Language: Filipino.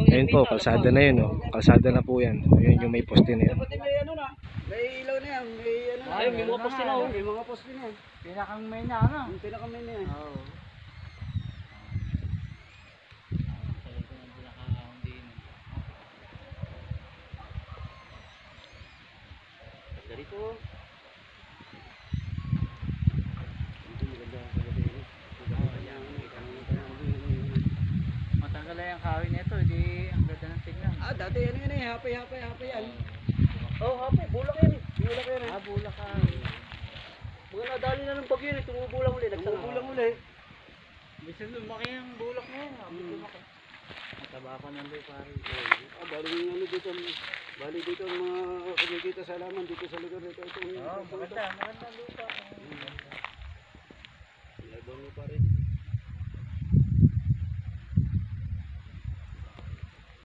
Ayun po, kalsada na yun, oh. Kalsada na po yan. Ayun yung may poste na yan. May ano na. May ilaw na yan. May ano na. Ay, may mga poste na. May mga poste na yan. Pinakang main na ano? Yung pinaka-main na yan. Oo. Dito. Matagal na yung kawin nito, hindi ang ganda ng tingnan. Ah, dati yan yan eh. Hapay yan. Oh, hapay. Bulak yan eh. Bulak yan eh. Ah, bulak ka. Mga nadali na ng bagyo eh. Tumubulang uli. Tumubulang uli. Bisa lumaki ang bulak mo yan. Lumaki. Mataba pa ng lupa rin. Ah, bali ano dito. Bali dito ang mga kumikita sa halaman dito sa lugar nito. Oo, maganda lupa. Ibang lupa rin.